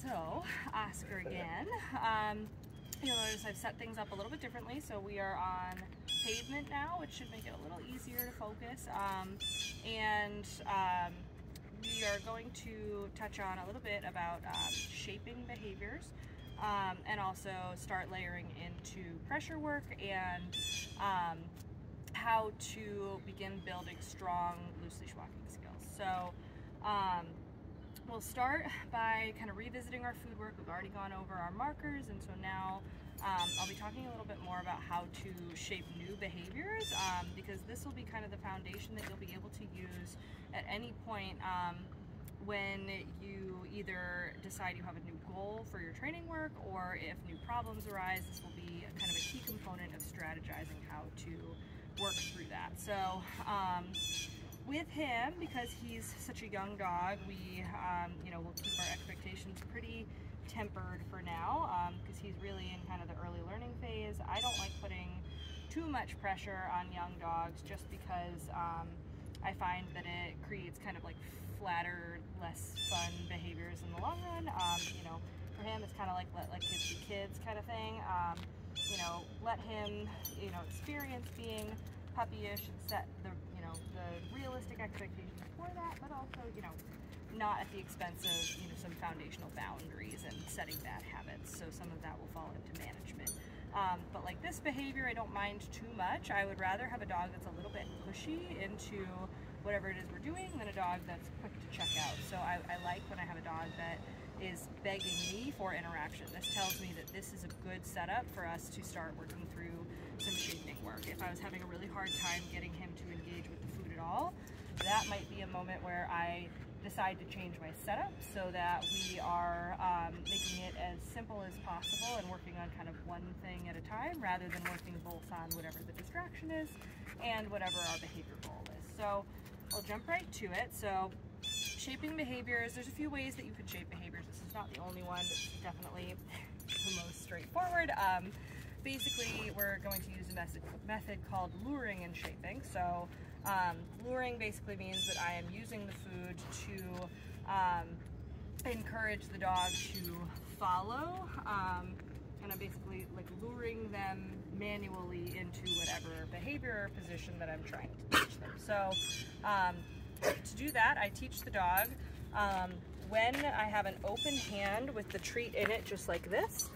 So, Oscar again. You'll notice I've set things up a little bit differently. So we are on pavement now, which should make it a little easier to focus. We are going to touch on a little bit about shaping behaviors, and also start layering into pressure work and how to begin building strong loose leash walking skills. So we'll start by kind of revisiting our food work. We've already gone over our markers, and so now I'll be talking a little bit more about how to shape new behaviors, because this will be kind of the foundation that you'll be able to use at any point when you either decide you have a new goal for your training work, or if new problems arise. This will be kind of a key component of strategizing how to work through that. So with him, because he's such a young dog, we we'll keep our expectations pretty tempered for now, because he's really in kind of the early learning phase. I don't like putting too much pressure on young dogs, just because I find that it creates kind of like flatter, less fun behaviors in the long run. For him, it's kind of like let kids be kids kind of thing. Let him, experience being puppyish and set the realistic expectations for that, but also, not at the expense of, some foundational boundaries and setting bad habits. So some of that will fall into management. But like this behavior, I don't mind too much. I would rather have a dog that's a little bit pushy into whatever it is we're doing than a dog that's quick to check out. So I like when I have a dog that is begging me for interaction. This tells me that this is a good setup for us to start working through some shaping work. If I was having a really hard time getting him to engage with the food at all, that might be a moment where I decide to change my setup so that we are making it as simple as possible and working on kind of one thing at a time, rather than working both on whatever the distraction is and whatever our behavior goal is. So we'll jump right to it. So shaping behaviors, there's a few ways that you could shape behaviors. This is not the only one, but this is definitely the most straightforward. Basically, we're going to use a method called luring and shaping. So luring basically means that I am using the food to encourage the dog to follow, and I'm basically like luring them manually into whatever behavior or position that I'm trying to teach them. So to do that, I teach the dog when I have an open hand with the treat in it, just like this.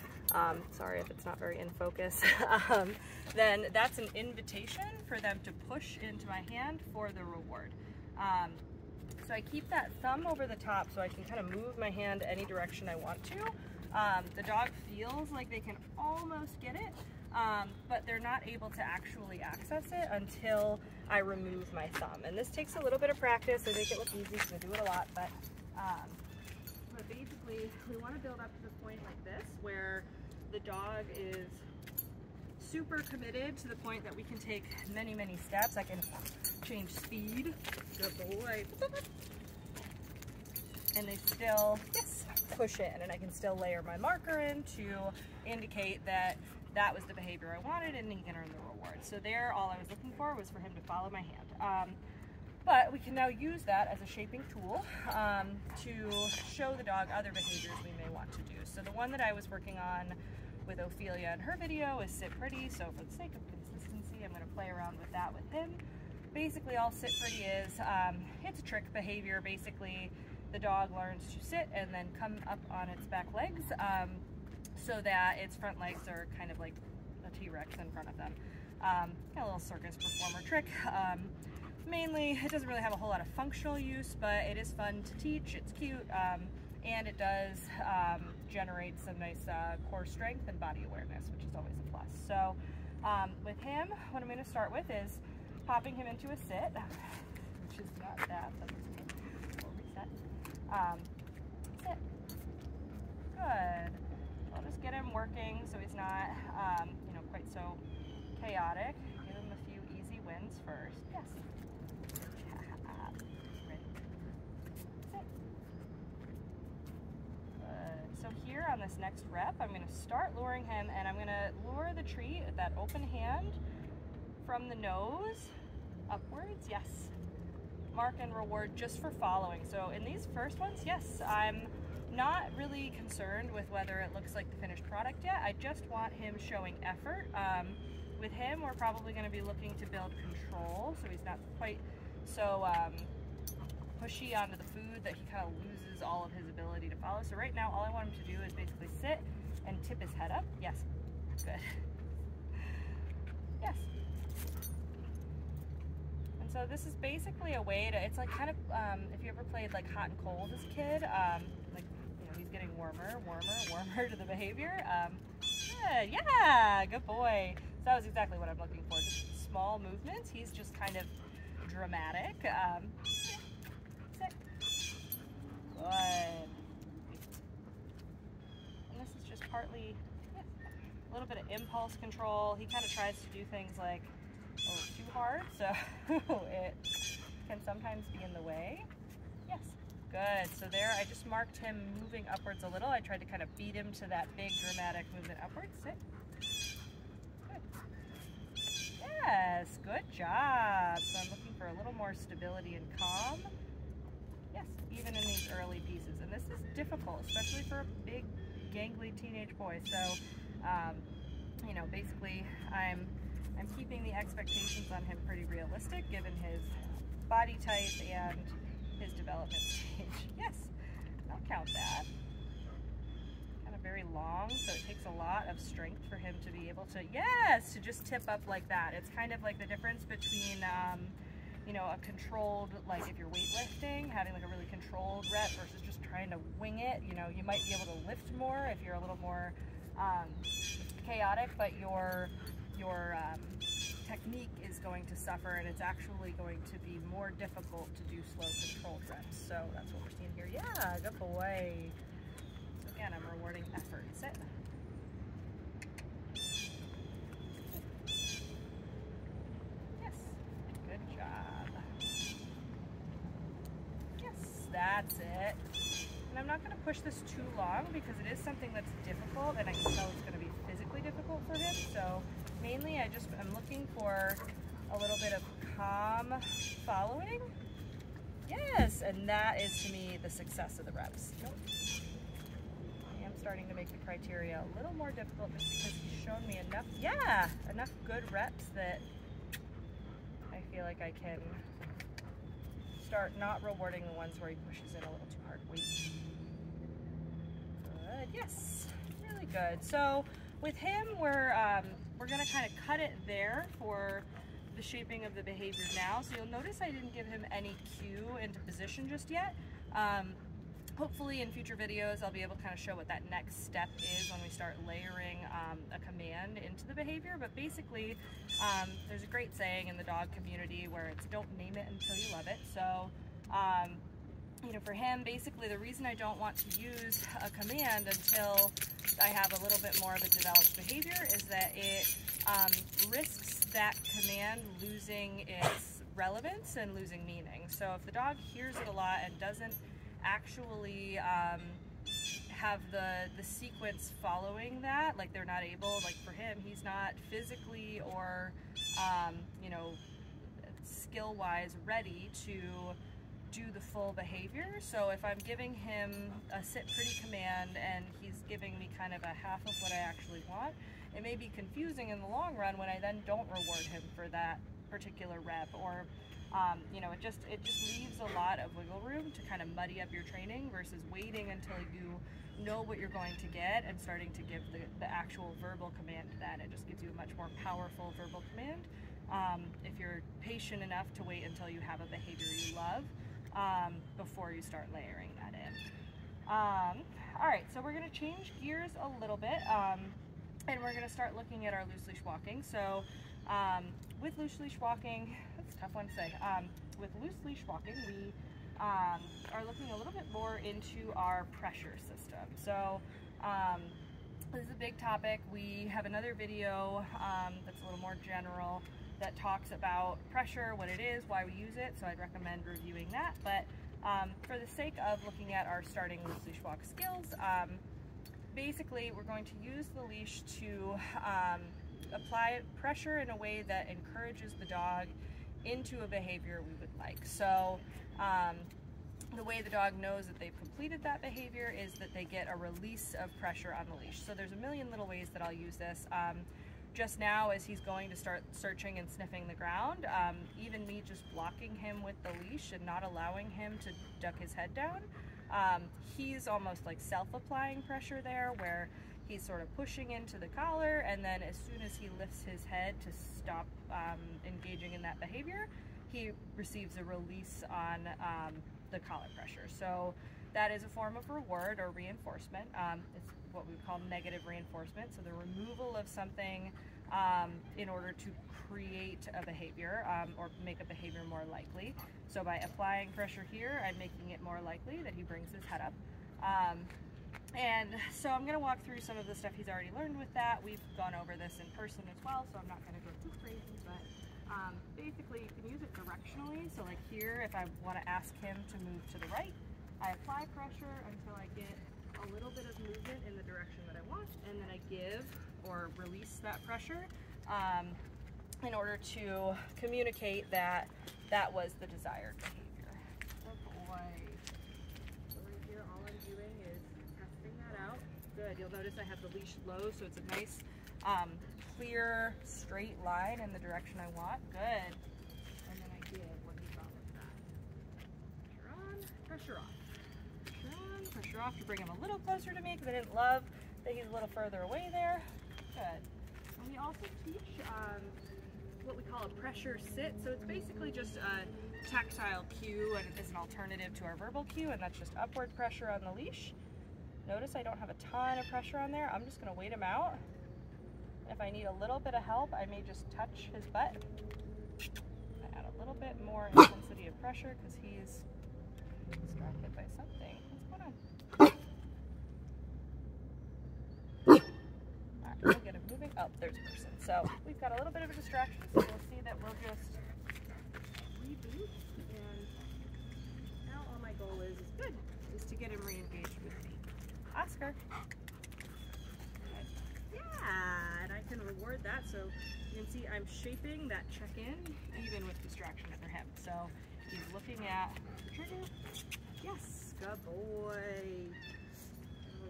Sorry if it's not very in focus. Then that's an invitation for them to push into my hand for the reward. So I keep that thumb over the top so I can kind of move my hand any direction I want to. The dog feels like they can almost get it, but they're not able to actually access it until I remove my thumb. And this takes a little bit of practice. I make it look easy because I do it a lot, but basically we want to build up to the point like this where the dog is super committed to the point that we can take many, many steps. I can change speed. Good boy. And they still, yes, push in, and I can still layer my marker in to indicate that that was the behavior I wanted, and he can earn the reward. So there, all I was looking for was for him to follow my hand. But we can now use that as a shaping tool to show the dog other behaviors we may want to do. So the one that I was working on with Ophelia in her video is sit pretty. So for the sake of consistency, I'm going to play around with that with him. Basically, all sit pretty is, it's a trick behavior. Basically, the dog learns to sit and then come up on its back legs so that its front legs are kind of like a T-Rex in front of them. A little circus performer trick. Mainly, it doesn't really have a whole lot of functional use, but it is fun to teach, it's cute, and it does generate some nice core strength and body awareness, which is always a plus. So with him, what I'm going to start with is popping him into a sit, which is not that, but we'll reset. Sit. Good. I'll just get him working so he's not, quite so chaotic. Give him a few easy wins first. Yes. Ready. Sit. Good. So here on this next rep, I'm going to start luring him, and I'm going to lure the treat at that open hand from the nose upwards. Yes. Mark and reward just for following. So in these first ones, yes, I'm Not really concerned with whether it looks like the finished product yet. I just want him showing effort. With him, we're probably going to be looking to build control, so he's not quite so pushy onto the food that he kind of loses all of his ability to follow. So right now, all I want him to do is basically sit and tip his head up. Yes, good. Yes. And so this is basically a way to, it's like kind of, if you ever played like hot and cold as a kid, like, you know, he's getting warmer, warmer to the behavior. Good, yeah, good boy. So that was exactly what I'm looking for, just small movements. He's just kind of dramatic. Sit. Good. And this is just partly, yeah, a little bit of impulse control. He kind of tries to do things like a little too hard, so it can sometimes be in the way. Yes, good. So there, I just marked him moving upwards a little. I tried to kind of beat him to that big dramatic movement upwards. Sit. Yes, good job. So I'm looking for a little more stability and calm. Yes, even in these early pieces. And this is difficult, especially for a big, gangly teenage boy. So, you know, basically I'm keeping the expectations on him pretty realistic given his body type and his development stage. Yes, I'll count that. Very long, so it takes a lot of strength for him to be able to, yes, to just tip up like that. It's kind of like the difference between, you know, a controlled, like if you're weightlifting, having like a really controlled rep versus just trying to wing it. You know, you might be able to lift more if you're a little more chaotic, but your technique is going to suffer, and it's actually going to be more difficult to do slow controlled reps. So that's what we're seeing here. Yeah, good boy. Again, I'm rewarding effort. Sit. Yes. Good job. Yes, that's it. And I'm not going to push this too long because it is something that's difficult, and I can tell it's going to be physically difficult for him. So mainly I'm looking for a little bit of calm following. Yes, and that is to me the success of the reps. Nope. Starting to make the criteria a little more difficult just because he's shown me enough, yeah, enough good reps that I feel like I can start not rewarding the ones where he pushes in a little too hard. Wait. Good, yes, really good. So with him, we're gonna kind of cut it there for the shaping of the behavior now. So you'll notice I didn't give him any cue into position just yet. Hopefully in future videos I'll be able to kind of show what that next step is when we start layering a command into the behavior. But basically there's a great saying in the dog community where it's don't name it until you love it. So you know, for him, basically the reason I don't want to use a command until I have a little bit more of a developed behavior is that it risks that command losing its relevance and losing meaning. So if the dog hears it a lot and doesn't actually have the sequence following that, like they're not able, like for him, he's not physically or you know, skill-wise ready to do the full behavior. So if I'm giving him a sit pretty command and he's giving me kind of a half of what I actually want, it may be confusing in the long run when I then don't reward him for that particular rep, or you know, it just leaves a lot of wiggle room to kind of muddy up your training versus waiting until you know what you're going to get and starting to give the actual verbal command to that. It just gives you a much more powerful verbal command if you're patient enough to wait until you have a behavior you love before you start layering that in. All right, so we're going to change gears a little bit and we're going to start looking at our loose leash walking. So with loose leash walking, that's a tough one to say. With loose leash walking, we are looking a little bit more into our pressure system. So this is a big topic. We have another video that's a little more general that talks about pressure, what it is, why we use it, so I'd recommend reviewing that. But for the sake of looking at our starting loose leash walk skills, basically we're going to use the leash to apply pressure in a way that encourages the dog into a behavior we would like. So the way the dog knows that they've completed that behavior is that they get a release of pressure on the leash. So there's a million little ways that I'll use this. Just now, as he's going to start searching and sniffing the ground, even me just blocking him with the leash and not allowing him to duck his head down, he's almost like self-applying pressure there, where he's sort of pushing into the collar, and then as soon as he lifts his head to stop engaging in that behavior, he receives a release on the collar pressure. So that is a form of reward or reinforcement. It's what we call negative reinforcement, so the removal of something in order to create a behavior or make a behavior more likely. So by applying pressure here, I'm making it more likely that he brings his head up. And so I'm going to walk through some of the stuff he's already learned with that. We've gone over this in person as well, so I'm not going to go too crazy, but basically you can use it directionally. So like here, if I want to ask him to move to the right, I apply pressure until I get a little bit of movement in the direction that I want, and then I give or release that pressure in order to communicate that that was the desired behavior. Oh boy. So right here, all I'm doing is testing that out. Good. You'll notice I have the leash low, so it's a nice clear straight line in the direction I want. Good. And then I give what he thought was that. Pressure on, pressure off. Pressure off to bring him a little closer to me, because I didn't love that he's a little further away there. Good. And we also teach what we call a pressure sit. So it's basically just a tactile cue, and it's an alternative to our verbal cue, and that's just upward pressure on the leash. Notice I don't have a ton of pressure on there. I'm just going to wait him out. If I need a little bit of help, I may just touch his butt. I add a little bit more intensity of pressure because he's distracted by something. What's going on? Alright, we'll get him moving. Oh, there's a person. So we've got a little bit of a distraction, so you'll see that we'll just reboot, and now all my goal is to get him re-engaged with me. Oscar. Yeah, and I can reward that, so you can see I'm shaping that check-in even with distraction for him. So he's looking at the trigger. Yes, good boy. And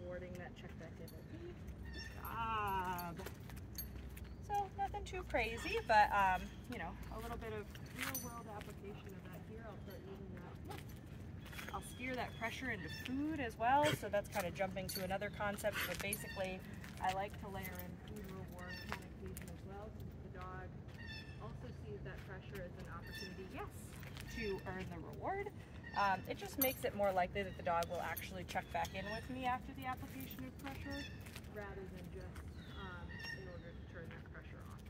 rewarding that check back in with me. Good job. So nothing too crazy, but you know, a little bit of real-world application of that here. I'll start using that. I'll steer that pressure into food as well, so that's kind of jumping to another concept, but basically I like to layer in food reward connotation as well, since the dog also sees that pressure as an opportunity, yes, to earn the reward. It just makes it more likely that the dog will actually check back in with me after the application of pressure, rather than just in order to turn that pressure off.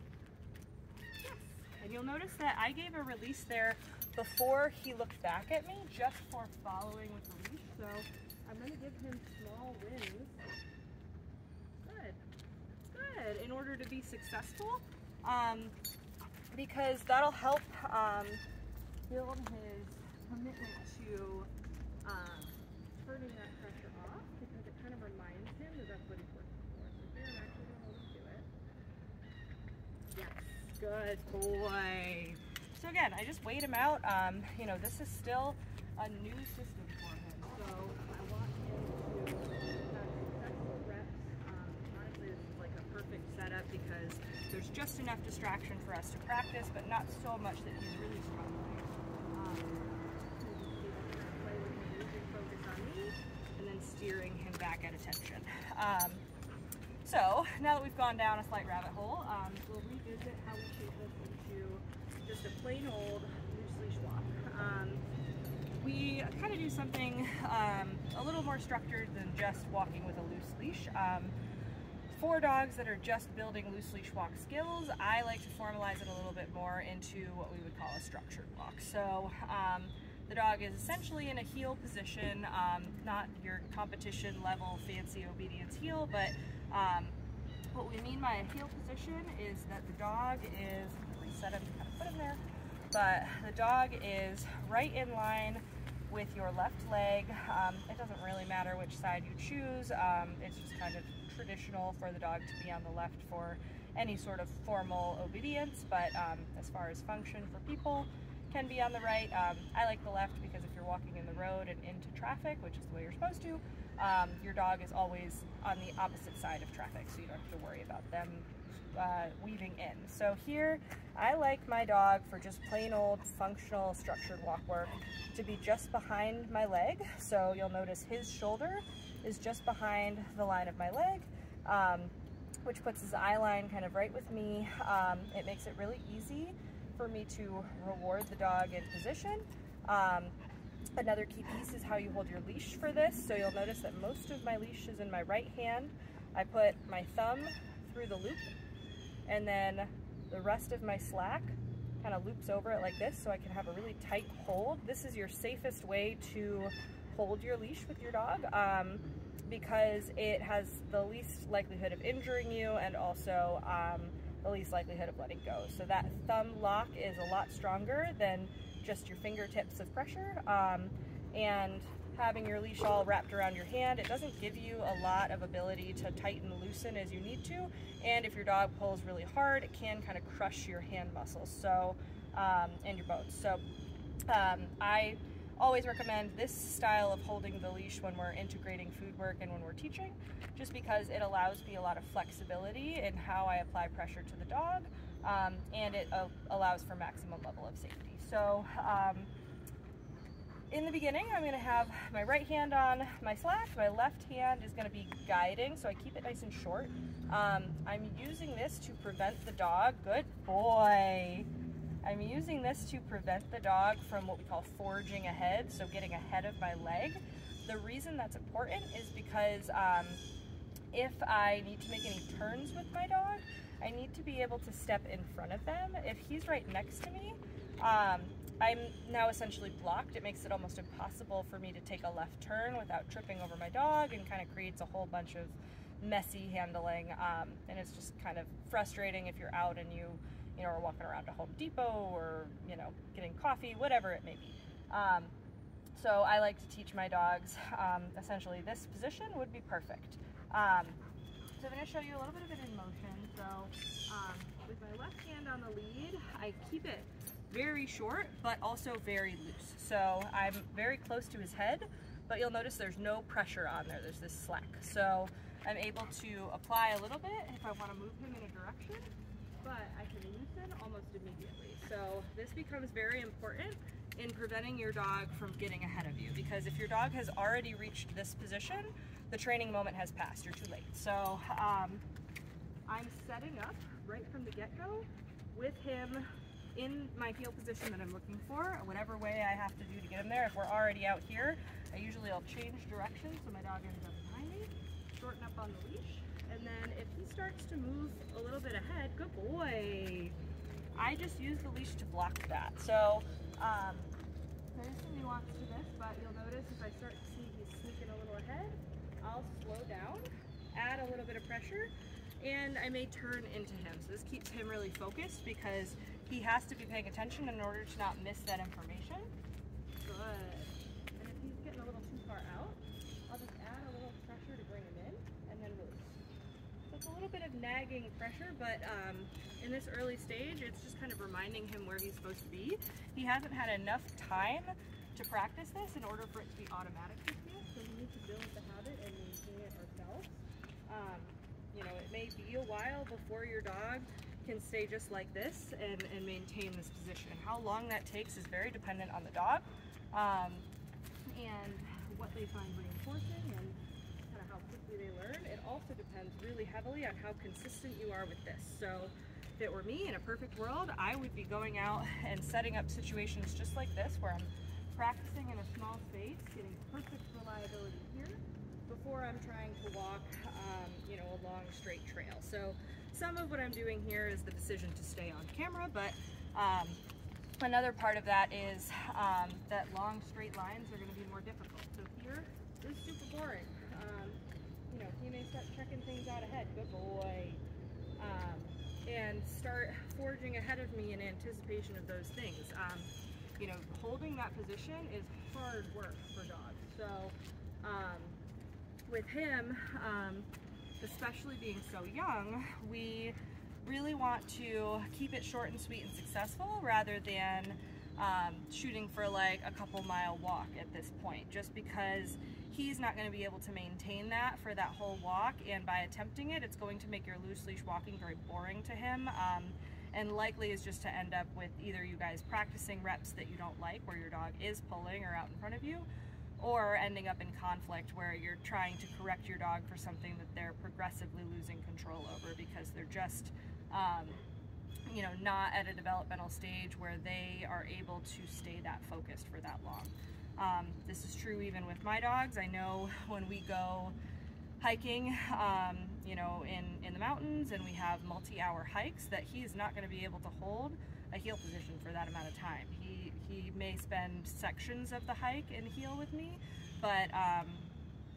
Yes, and you'll notice that I gave a release there before he looked back at me, just for following with the leash. So I'm going to give him small wins. Good, in order to be successful, because that'll help build his commitment to turning that pressure off, because it kind of reminds him that that's what he's working for. So here I'm actually going to hold him to it. Yes, good boy. So again, I just wait him out. You know, this is still a new system for him, so I want him to have successful reps. Honestly, this is like a perfect setup because there's just enough distraction for us to practice, but not so much that he's really struggling. Play with him, losing focus on me, and then steering him back at attention. So now that we've gone down a slight rabbit hole, we'll revisit how we shape this into just a plain old loose leash walk. We kind of do something a little more structured than just walking with a loose leash. For dogs that are just building loose leash walk skills, I like to formalize it a little bit more into what we would call a structured walk. So the dog is essentially in a heel position, not your competition level fancy obedience heel, but what we mean by a heel position is that the dog is, reset him to kind of put him there, but the dog is right in line with your left leg. It doesn't really matter which side you choose. It's just kind of traditional for the dog to be on the left for any sort of formal obedience, but as far as function for people, can be on the right. I like the left because if you're walking in the road and into traffic, which is the way you're supposed to, your dog is always on the opposite side of traffic, so you don't have to worry about them weaving in. So here, I like my dog for just plain old functional structured walk work to be just behind my leg. So you'll notice his shoulder is just behind the line of my leg, which puts his eye line kind of right with me. It makes it really easy for me to reward the dog in position. Another key piece is how you hold your leash for this. So you'll notice that most of my leash is in my right hand. I put my thumb through the loop, and then the rest of my slack kind of loops over it like this, so I can have a really tight hold. This is your safest way to hold your leash with your dog, because it has the least likelihood of injuring you, and also the least likelihood of letting go. So that thumb lock is a lot stronger than just your fingertips of pressure, and having your leash all wrapped around your hand, it doesn't give you a lot of ability to tighten and loosen as you need to, and if your dog pulls really hard, it can kind of crush your hand muscles, so and your bones. So I always recommend this style of holding the leash when we're integrating food work and when we're teaching, just because it allows me a lot of flexibility in how I apply pressure to the dog, and it allows for maximum level of safety. So in the beginning, I'm going to have my right hand on my slack, my left hand is going to be guiding, so I keep it nice and short. I'm using this to prevent the dog, good boy, I'm using this to prevent the dog from what we call forging ahead, so getting ahead of my leg. The reason that's important is because if I need to make any turns with my dog, I need to be able to step in front of them. If he's right next to me, I'm now essentially blocked. It makes it almost impossible for me to take a left turn without tripping over my dog, and kind of creates a whole bunch of messy handling, and it's just kind of frustrating if you're out and you know, are walking around to Home Depot, or, you know, getting coffee, whatever it may be. So I like to teach my dogs, essentially this position would be perfect. So I'm going to show you a little bit of it in motion. So with my left hand on the lead, I keep it very short, but also very loose. So I'm very close to his head, but you'll notice there's no pressure on there. There's this slack. So I'm able to apply a little bit if I want to move him in a direction, but I can loosen almost immediately. So this becomes very important in preventing your dog from getting ahead of you, because if your dog has already reached this position, the training moment has passed, you're too late. So I'm setting up right from the get-go with him in my heel position that I'm looking for, whatever way I have to do to get him there. If we're already out here, I'll change direction so my dog ends up behind me, shorten up on the leash, and then if he starts to move a little bit ahead, good boy, I just use the leash to block that. So there's some nuance to this, but you'll notice if I start to see he's sneaking a little ahead, I'll slow down, add a little bit of pressure, and I may turn into him. So this keeps him really focused, because he has to be paying attention in order to not miss that information. Good. And if he's getting a little too far out, I'll just add a little pressure to bring him in, and then release. So it's a little bit of nagging pressure, but in this early stage, it's just kind of reminding him where he's supposed to be. He hasn't had enough time to practice this in order for it to be automatic with you, so we need to build the habit and maintain it ourselves. You know, it may be a while before your dog can stay just like this and maintain this position. How long that takes is very dependent on the dog, and what they find reinforcing, and kind of how quickly they learn. It also depends really heavily on how consistent you are with this. So if it were me in a perfect world, I would be going out and setting up situations just like this, where I'm practicing in a small space, getting perfect reliability here, before I'm trying to walk, you know, a long straight trail. So some of what I'm doing here is the decision to stay on camera, but another part of that is that long straight lines are going to be more difficult. So here, this is super boring. You know, he may start checking things out ahead, good boy, and start forging ahead of me in anticipation of those things. You know, holding that position is hard work for dogs. So with him, especially being so young, we really want to keep it short and sweet and successful, rather than shooting for like a couple-mile walk at this point, just because he's not going to be able to maintain that for that whole walk, and by attempting it, it's going to make your loose leash walking very boring to him, and likely is just to end up with either you guys practicing reps that you don't like where your dog is pulling or out in front of you, or ending up in conflict where you're trying to correct your dog for something that they're progressively losing control over because they're just you know, not at a developmental stage where they are able to stay that focused for that long. This is true even with my dogs. I know when we go hiking, you know, in the mountains, and we have multi-hour hikes, that he is not going to be able to hold a heel position for that amount of time. He may spend sections of the hike in heel with me, but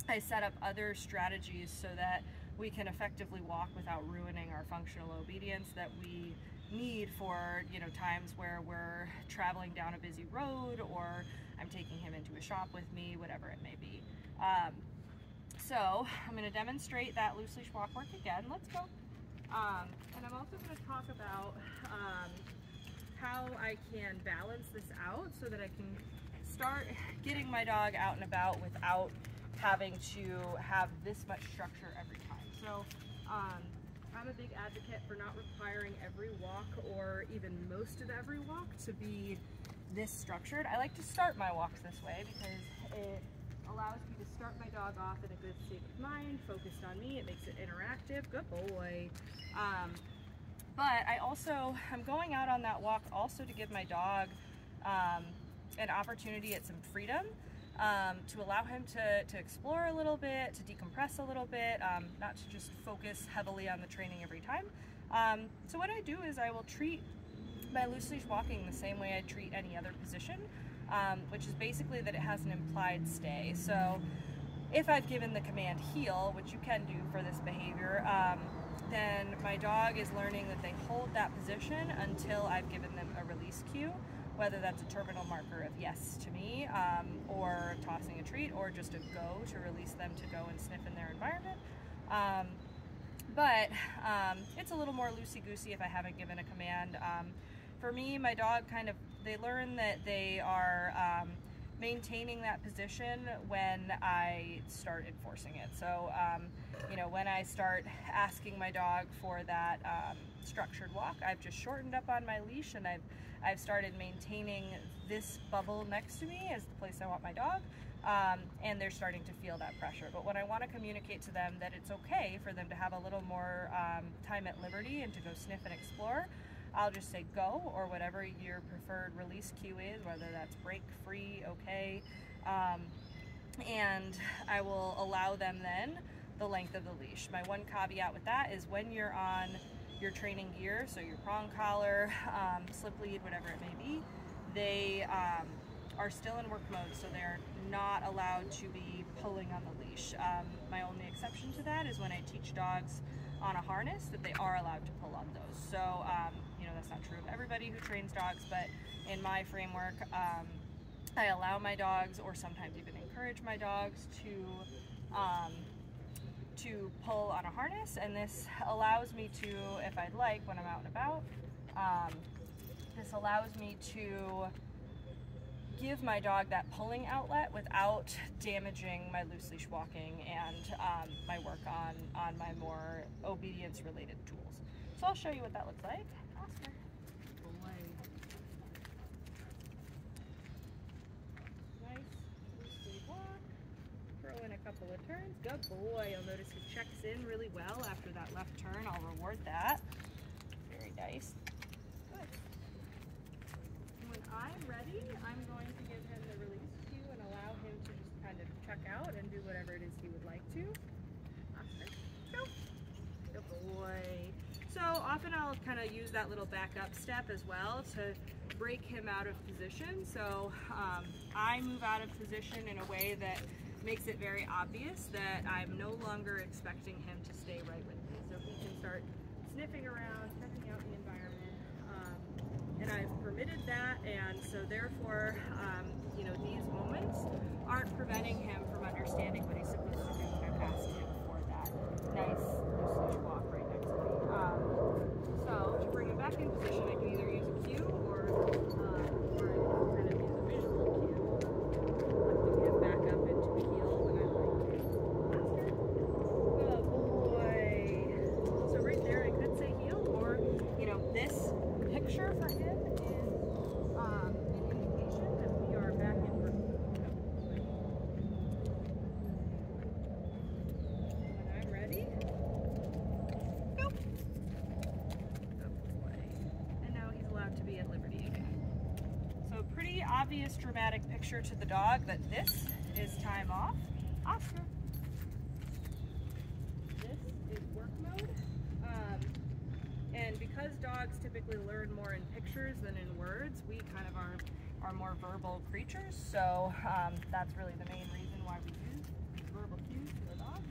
I set up other strategies so that we can effectively walk without ruining our functional obedience that we need for, you know, times where we're traveling down a busy road, or I'm taking him into a shop with me, whatever it may be. So I'm going to demonstrate that loose leash walk work again. Let's go. And I'm also going to talk about how I can balance this out so that I can start getting my dog out and about without having to have this much structure every time. So I'm a big advocate for not requiring every walk, or even most of every walk, to be this structured. I like to start my walks this way because it allows me to start my dog off in a good state of mind, focused on me. It makes it interactive. Good boy. But I'm going out on that walk also to give my dog an opportunity at some freedom, to allow him to explore a little bit, to decompress a little bit, not to just focus heavily on the training every time. So what I do is I will treat my loose leash walking the same way I treat any other position, which is basically that it has an implied stay. So if I've given the command heel, which you can do for this behavior, then my dog is learning that they hold that position until I've given them a release cue, whether that's a terminal marker of yes to me, or tossing a treat, or just a go to release them to go and sniff in their environment. But it's a little more loosey-goosey if I haven't given a command. For me, my dog they learn that they are maintaining that position when I start enforcing it. So, you know, when I start asking my dog for that structured walk, I've just shortened up on my leash, and I've started maintaining this bubble next to me as the place I want my dog, and they're starting to feel that pressure. But when I want to communicate to them that it's okay for them to have a little more time at liberty and to go sniff and explore, I'll just say go, or whatever your preferred release cue is, whether that's break, free, okay, and I will allow them then the length of the leash. My one caveat with that is when you're on your training gear, so your prong collar, slip lead, whatever it may be, they are still in work mode, so they're not allowed to be pulling on the leash. My only exception to that is when I teach dogs on a harness that they are allowed to pull on those. So, you know, that's not true of everybody who trains dogs, but in my framework, I allow my dogs, or sometimes even encourage my dogs, to pull on a harness, and this allows me to, if I'd like, when I'm out and about, this allows me to give my dog that pulling outlet without damaging my loose leash walking and my work on my more obedience related tools. So I'll show you what that looks like. Oscar. Boy. Nice loose leash walk. Throw in a couple of turns. Good boy. You'll notice he checks in really well after that left turn. I'll reward that. Very nice. Good. When I'm ready, I'm going to give him the release cue and allow him to just kind of check out and do whatever it is he would like to. Oscar, go. Good boy. So often I'll kind of use that little backup step as well to break him out of position. So I move out of position in a way that makes it very obvious that I'm no longer expecting him to stay right with me. So he can start sniffing around, checking out the environment, and I've permitted that, and so therefore, you know, these moments aren't preventing him from understanding what he's supposed to do. I've asked him for that nice loose leash walk right next to me. So to bring him back in position, I can either use a cue or obvious dramatic picture to the dog that this is time off. Oscar. This is work mode. And because dogs typically learn more in pictures than in words, we kind of are more verbal creatures. So that's really the main reason why we use verbal cues to our dogs.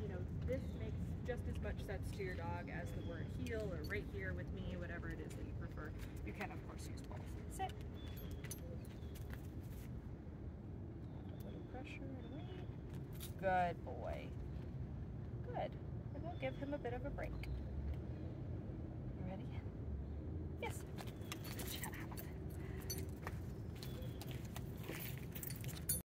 You know, this makes just as much sense to your dog as the word heel or right here with me, whatever it is that you prefer. You can, of course, use both. Sit. A little pressure and weight. Good boy. Good. And we'll give him a bit of a break.